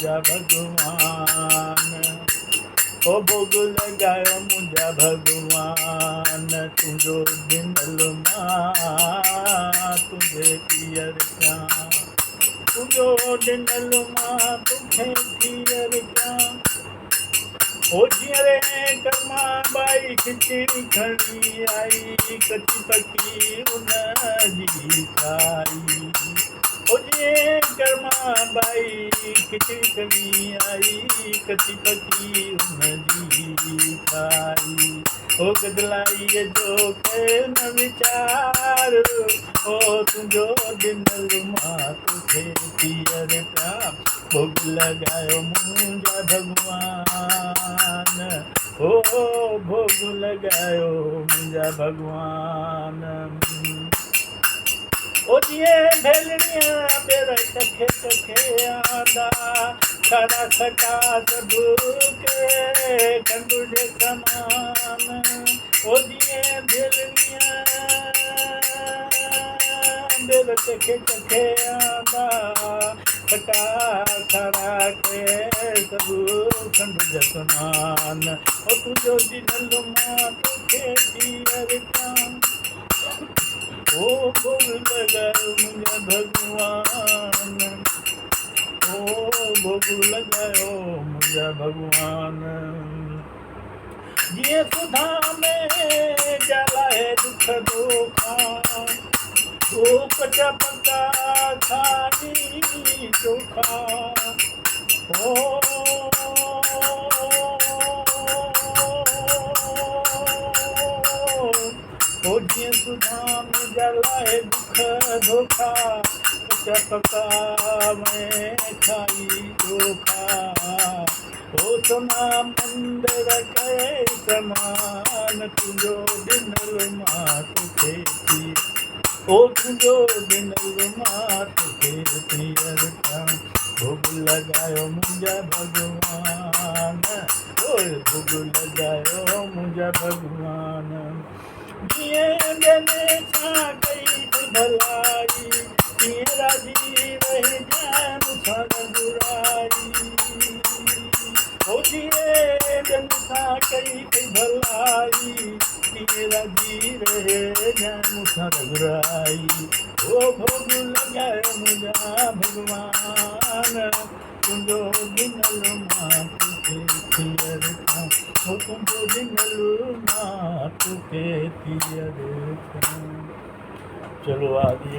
मुंहिंजा भॻवान। ओ भोग लगायो मुंहिंजा भॻवान, तुंहिंजो ॾिनल मां तुंहिंजे पीअर कयां, तुंहिंजो ॾिनल मां तोखे पीअर कयां। ओ जीअं रे कर्मा बाई खिचड़ी खणी आई, कची पकी उन जी खाई। ओ जीअं कर्मा बाई खिचड़ी खणी आई, कची पकी उन जी खाई। ओ गदलाईअ जो कयो न वीचार, ओ तुंहिंजो ॾिनल मां तोखे पीअर कयां। भोग लगायो मुंहिंजा भॻवान, ओ भोग लगायो मुंहिंजा भॻवान। ओ जीअं भेलड़िया ॿेर चखे चखे आंदा, खारा खटा सभु के खंडु जे समान। ओ जीअं भेलड़िया ॿेर चखे चखे आंदा, खटा खारा के सभु खंडु जे समान। ओ तुंहिंजो ॾिनल मां तोखे पीअर कयां, ओ भोग लगायो मुंहिंजा भॻवान, ओ भोग लगायो मुंहिंजा भॻवान। जीअं सुधा में जलाए दुख दोखा, ओ कचा पका खाई चोखा। ओ जीअं सुधा में जलाए दुख धोखा, कचा पका में खाई चोखा। ओ सोना मंदिर कए समान, तुंहिंजो ॾिनल मां तोखे पीअर, ओ तुंहिंजो ॾिनल मां तोखे पीअर कयां। भोग लगायो मुंहिंजा भॻवान, ओ भोग लगायो मुंहिंजा भॻवान। जीअं ॿियनि सां कई भलाई, तीअं राज़ी रहिजांइ मूंसां रघुराई। ओ जीअं ॿियनि सां कई भलाई, तीअं राज़ी रहिजांइ मूंसां रघुराई। ओ भोग लगायो मुंहिंजा भॻवान, तुंहिंजो ॾिनल मां तोखे पीअर कयां, ओ तुंहिंजो ॾिनल मां तोखे पीअर कयां। चलो आगे।